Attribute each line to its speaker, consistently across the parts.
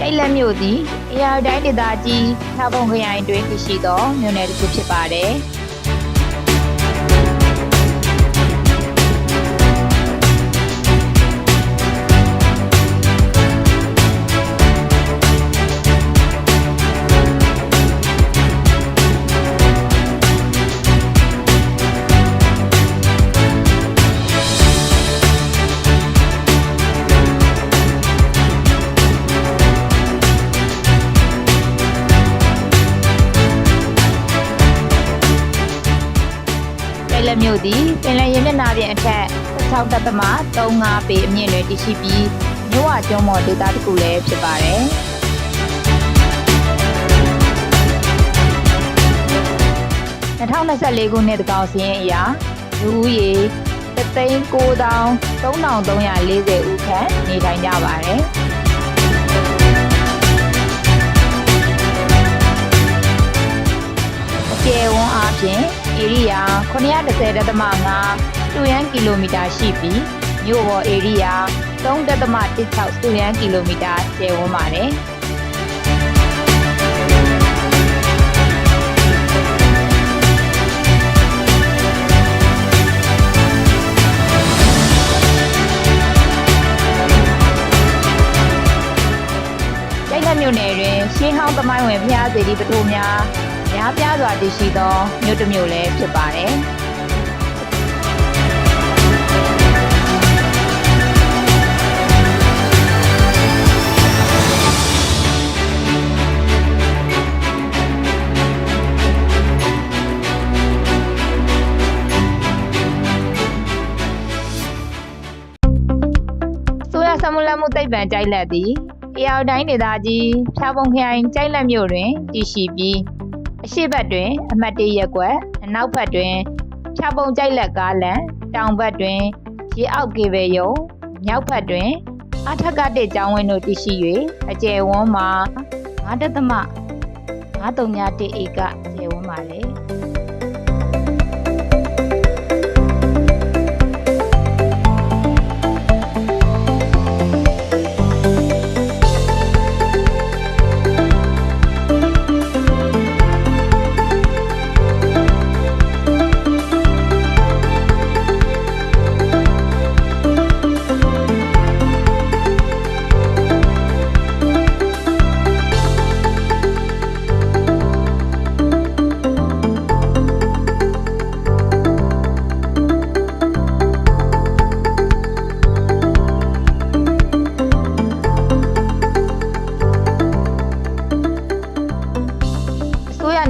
Speaker 1: ိုက်လက်မြို့သည်အရာတိုင်းဒေသကြီးဖျားပုံခရိုင်တွင်တည်ရှိသောမြို့နယ်တစ်ခုဖြစ်ပါတယ်။လက်မြို့သည်ပင်လယ်ရေမျက်နှာပြင်အထက်16.35 ပေအမြင့်တွင်တည်ရှိပြီးမြဝကျွန်းပေါ်ဒေသတစ်ခုလည်းဖြစ်ပါတယ်။2024 ခုနှစ်သန်းခေါင်စာရင်းအရလူဦးရေ 1,993,340 ဦးခန့်နေထိုင်ကြပါတယ်။အကျယ်ဝန်းအားဖြင့်ဧရိယာ 910.5 စတုရန်းကီလိုမီတာရှိပြီးမြို့ပေါ်ဧရိယာ 3.16 စတုရန်းကီလိုမီတာကျယ်ဝန်းပါတယ်။ကျိုက်လက်မြို့နယ်တွင်ရှေးဟောင်းသမိုင်းဝင်ဘုရားစေတီပုထိုးများများပြားစွာတည်ရှိသောမြို့တစ်မြို့လည်းဖြစ်ပါတယ်။ဆိုရဆမွလမှုသိပ္ပံကျိုက်လက်သည်ဧရာဝတီတိုင်းဒေသကြီးဖျားပုံခရိုင်ကျိုက်လက်မြို့တွင်တည်ရှိပြီးအရှေ့ဘက်တွင်အမှတ်၁ရပ်ကွက်အနောက်ဘက်တွင်ဖျားပုံကျိုက်လက်ကားလမ်းတောင်ဘက်တွင်ရေအောက်ကေဘယ်ရုံမြောက်ဘက်တွင်အထက်ကတစ်ကျောင်းဝင်းတို့တည်ရှိ၍အကျယ်ဝန်းမှာ 5.531 ဧကကျယ်ဝန်းပါလေ။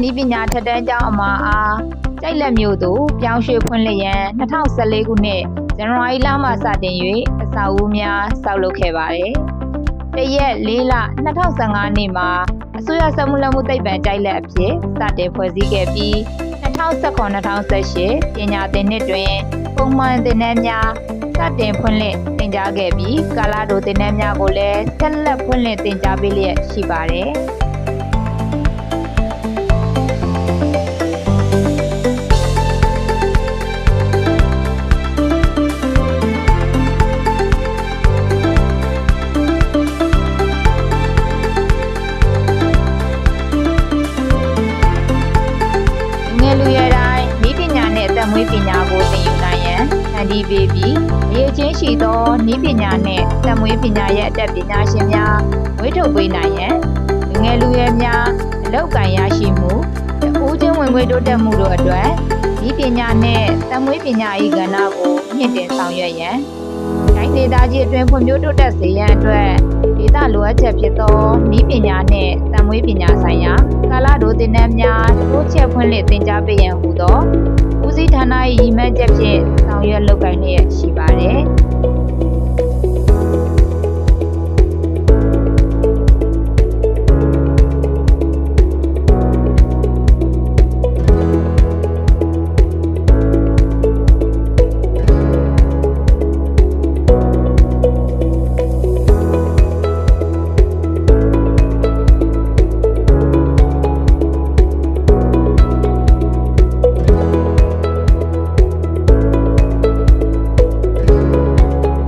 Speaker 1: နီးပညာထက်တန်းကျောင်းအမှာအားကျိုက်လက်မြို့သို့ပြောင်းရွှေ့ဖွင့်လှစ်ရန်2014 ခုနှစ်ဇန်နဝါရီလမှစတင်၍အဆောက်အဦများဆောက်လုပ်ခဲ့ပါတယ်။တရက်4 လ 2015 နှစ်မှာအစိုးရစက်မှုလက်မှုသိပ္ပံကျိုက်လက်အဖြစ်စတင်ဖွဲ့စည်းခဲ့ပြီး2019-2018 ပညာသင်နှစ်တွင်ပုံမှန်သင်တန်းများစတင်ဖွင့်လှစ်သင်ကြားခဲ့ပြီးကာလတိုသင်တန်းများကိုလည်းဆက်လက်ဖွင့်လှစ်သင်ကြားပေးလျက်ရှိပါတယ်။မွေးပညာကိုသင်ယူနိုင်ရန်ဖန်တီးပေးပြီးအရေးချင်းရှိသောနည်းပညာနှင့်သက်မွေးပညာရဲ့အတတ်ပညာရှင်များမွေးထုတ်ပေးနိုင်ရန်လူငယ်လူရွယ်များအလုပ်ကိုင်ရရှိမှုဦးချင်းဝင်ငွေတိုးတက်မှုတို့အတွက်နည်းပညာနှင့်သက်မွေးပညာ၏ကဏ္ဍကိုမြင့်တင်ဆောင်ရွက်ရန်တိုင်းဒေသကြီးအတွင်းဖွံ့ဖြိုးတိုးတက်စေရန်အတွက်ဒေသလိုအပ်ချက်ဖြစ်သောနည်းပညာနှင့်သက်မွေးပညာဆိုင်ရာကာလတိုသင်တန်းများတိုးချဲ့ဖွင့်လှစ်သင်ကြားပေးရန်ဟူသောဦးစီးဌာန၏ရည်မှန်းချက်ဖြင့်ဆောင်ရွက်လုပ်ကိုင်လျက်ရှိပါတယ်။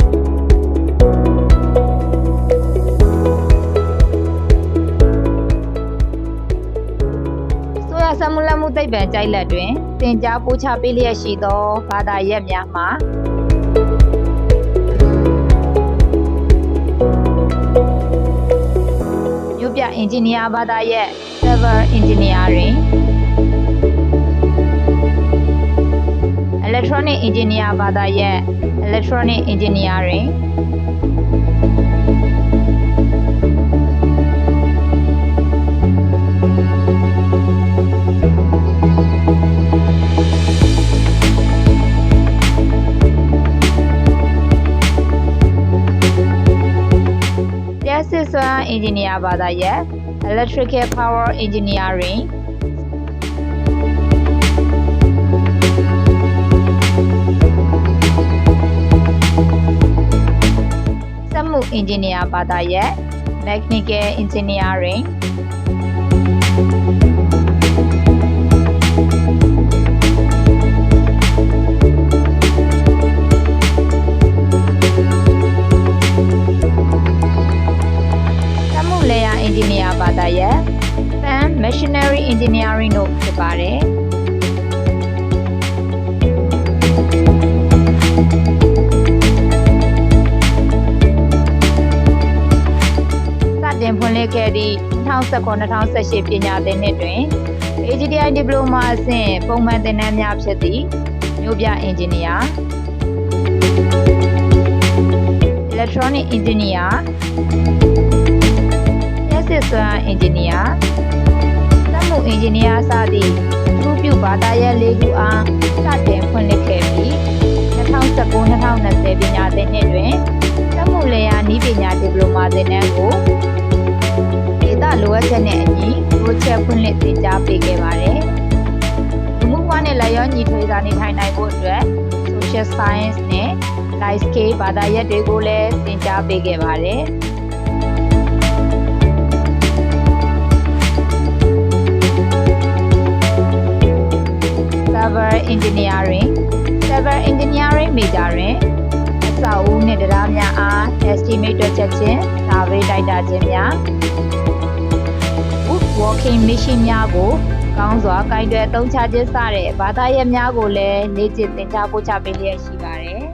Speaker 2: က
Speaker 1: ဗန်ကြိုက်လက်တွင်သင်ကြားပို့ချပေးလျက်ရှိသောဘာသာရပ်များမှာမြို့ပြအင်ဂျင်နီယာဘာသာရပ် Civil Engineering Electronic Engineer ဘာသာရပ် Electronic Engineering System Engineer ဘာသာရပ် Electrical Power Engineeringစက်မှု Engineer ဘာသာရပ် Mechanical Engineering Engineer ဘာသာရပ် Fan Machinery Engineering တို့ဖြစ်ပါတယ်။စတင်ဖွင့်လှစ်ခဲ့သည့်2019-2018ပညာသင်နှစ်တွင် AGTI Diploma အဆင့်ပုံမှန်သင်တန်းများဖြစ်သည့်မြို့ပြ Engineer Electronic Engineer System Engineer စက်မှု Engineer စသည့်အထူးပြုဘာသာရပ်၄ခုအားစတင်ဖွင့်လှစ်ခဲ့ပြီး2019-2020ပညာသင်နှစ်တွင်စက်မှုလယ်ယာနည်းပညာဒီပလိုမာသင်တန်းကိုဒေသလိုအပ်ချက်နဲ့အညီတိုးချဲ့ဖွင့်လှစ်သင်ကြားပေးခဲ့ပါတယ်။လူမှုဘဝနဲ့လက်ရောညီထွေစွာနေထိုင်နိုင်ဖို့အတွက် Social Science နဲ့ Life Skill ဘာသာရပ်တွေကိုလည်းသင်ကြားပေးခဲ့ပါတယ်။ Civil Engineering Civil Engineering Major တွင်အဆောက်အဦနှင့်တရားများအား estimate တွက်ချက်ခြင်း survey တိုက်တာခြင်းများ Woodworking machine များကိုကောင်းစွာကိုင်တွယ်အသုံးချခြင်းစတဲ့ဘာသာရပ်များကိုလည်းလေ့ကျင့်သင်ကြားပို့ချပေးလျက်ရှိပါတယ်။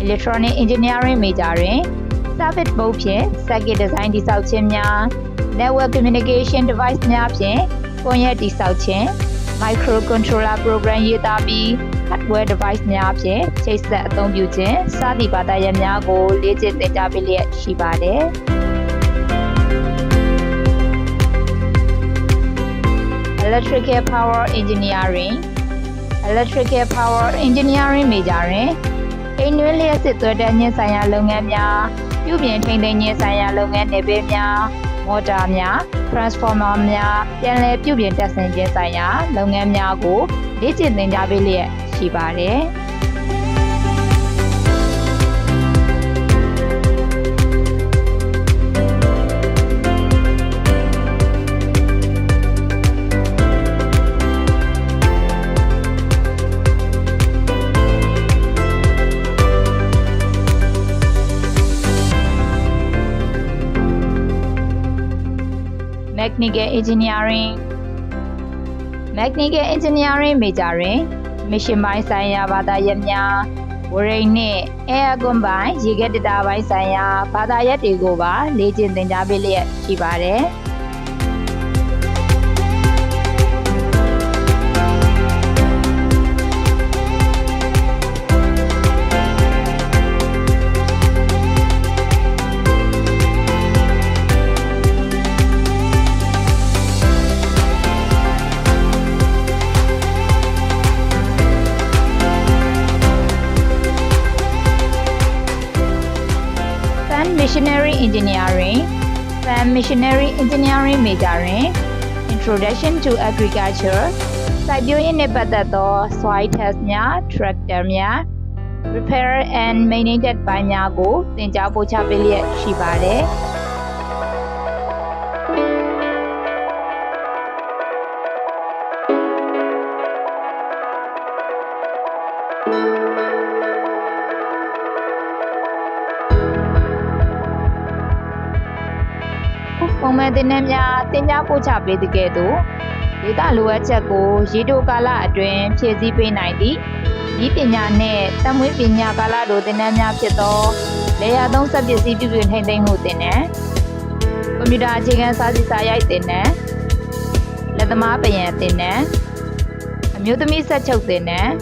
Speaker 1: Electronic Engineering Major တွင် Circuit Board ဖြင့် Circuit Design တည်ဆောက်ခြင်းများ Network Communication Device များဖြင့်ကွန်ရက်တည်ဆောက်ခြင်း Microcontroller Program ရေးသားပြီး Hardware Device များဖြင့်ချိတ်ဆက်အသုံးပြုခြင်းစသည့်ဘာသာရပ်များကိုလေ့ကျင့်သင်ကြားပေးလျက်ရှိပါတယ်။ Electrical Power Engineering Electrical Power Engineering Major တွင်အိမ်တွင်းလျှပ်စစ်သွယ်တန်းခြင်းဆိုင်ရာလုပ်ငန်းများပြုပြင်ထိန်းသိမ်းခြင်းဆိုင်ရာလုပ်ငန်းနယ်ပယ်များမော်တာများ Transformer များပြန်လည်ပြုပြင်တပ်ဆင်ခြင်းဆိုင်ရာလုပ်ငန်းများကိုလေ့ကျင့်သင်ကြားပေးလျက်ရှိပါတယ်။ Mechanical Engineering Mechanical Engineering Major တွင် Machine ပိုင်းဆိုင်ရာဘာသာရပ်များဝရိတ်နှင့် Aircon ပိုင်းရေခဲတံတားပိုင်းဆိုင်ရာဘာသာရပ်တွေကိုပါလေ့ကျင့်သင်ကြားပေးလျက်ရှိပါတယ်။ Machinery Engineering Fan Machinery Engineering Major တွင် Introduction to Agriculture စိုက်ပျိုးရေးနှင့်ပတ်သက်သော Soil Test များ Tractor များ Repair and Maintenance ပိုင်းများကိုသင်ကြားပို့ချပေးလျက်ရှိပါတယ်။ ပုံမှန်သင်တန်းများတင် जा ပို့ချပေးတဲ့ကဲ့သို့ဒေသလိုအပ်ချက်ကိုရေတိုကာလအတွင်းဖြည့်ဆည်းပေးနိုင်သည့်ဤပညာနှင့်တက်မွေးပညာကာလတို့သင်တန်းများဖြစ်သောလေယာသုံးစက်ပစ္စည်းပြုပြင်ထိန်းသိမ်းမှုသင်တန်းကွန်ပျူတာအခြေခံစာစီစာရိုက်သင်တန်းလက်သမားပယံသင်တန်းအမျိုးသမီးဆက်ချုပ်သင်တန်း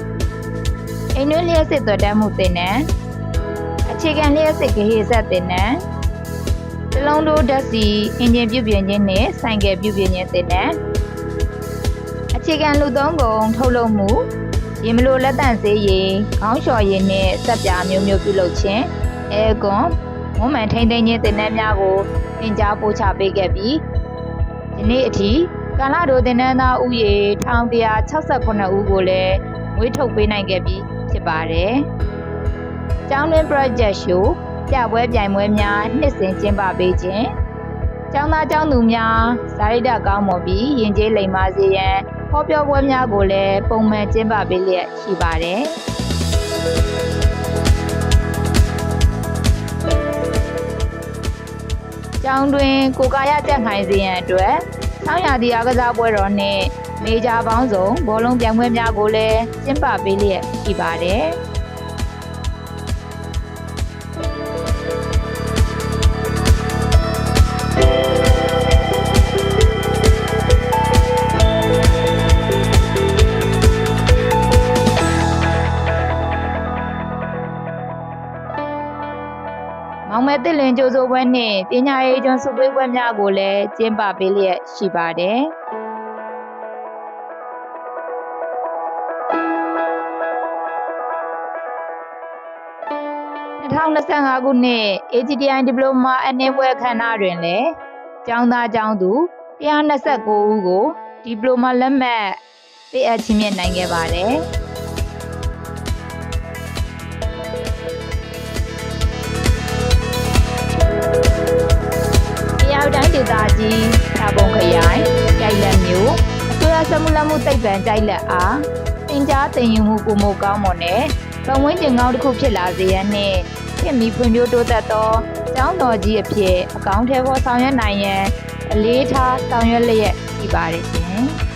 Speaker 1: အိမ်တွင်းလျှက်စစ်သွက်တန်းမှုသင်တန်းအခြေခံလျှက်စစ်ဂဟေဆက်သင်တန်းတလုံးတိုးဓာတ်ဆီအင်ဂျင်ပြုပြင်ခြင်းနှင့်ဆိုင်ကယ်ပြုပြင်ခြင်းသင်တန်းအခြေခံလူသုံးကုန်ထုတ်လုပ်မှုရေမလိုလက်တန့်ဆေးရည်ခေါင်းလျှော်ရည်နှင့်စက်ပြားမျိုးမျိုးပြုလုပ်ခြင်းအဲကွန်ဝန်းမှန်ထိန်းသိမ်းခြင်းသင်တန်းများကိုသင်ကြားပို့ချပေးခဲ့ပြီးယနေ့အထိကာလတိုသင်တန်းသားဦးရေ1168ဦးကိုလည်းမွေးထုတ်ပေးနိုင်ခဲ့ပြီးဖြစ်ပါတယ်။ကျောင်းတွင်း project show ပြပွဲပြိုင်ပွဲများနှစ်စဉ်ကျင်းပပေးခြင်းကျောင်းသားကျောင်းသူများစာရိတ္တကောင်းမွန်ပြီးယဉ်ကျေးလိမ္မာစေရန်ဟောပြောပွဲများကိုလည်းပုံမှန်ကျင်းပပေးလျက်ရှိပါတယ်။ကျောင်းတွင်ကိုယ်ကာယကြံ့ခိုင်စေရန်အတွက်ဆောင်းရာသီအားကစားပွဲတော်နှင့်မေဂျာပေါင်းစုံဘောလုံးပြိုင်ပွဲများကိုလည်းကျင်းပပေးလျက်ရှိပါတယ်။မောင်မဲတစ်လင်ကြိုးစိုးပွဲနှင့်ပညာရေးကျွန်းစုပေးပွဲများကိုလည်းကျင်းပပေးလျက်ရှိပါတယ်။2025ခုနှစ် AGTI ဒီပလိုမာအနှဲပွဲအခမ်းအနားတွင်လည်းကျောင်းသားကျောင်းသူ129ဦးကိုဒီပလိုမာလက်မှတ်ပေးအပ်ခြင်းမြင့်နိုင်ခဲ့ပါတယ်။တိုင်းဒေသကြီးသာပုံခရိုင်ကြိုက်လက်မျိုးအစိုးရစက်မှုလက်မှုသိပ္ပံကြိုက်လက်အားသင်ကြားသင်ယူမှုပုံမကောင်းမွန်တဲ့ပတ်ဝန်းကျင်ကောင်းတစ်ခုဖြစ်လာစေရန်နှင့်ဖြစ်မီဖွံ့ဖြိုးတိုးတက်သောကျောင်းတော်ကြီးအဖြစ်အကောင့်ထဲပေါ်ဆောင်ရွက်နိုင်ရန်အလေးထားဆောင်ရွက်လျက်ရှိပါတယ်ရှင်။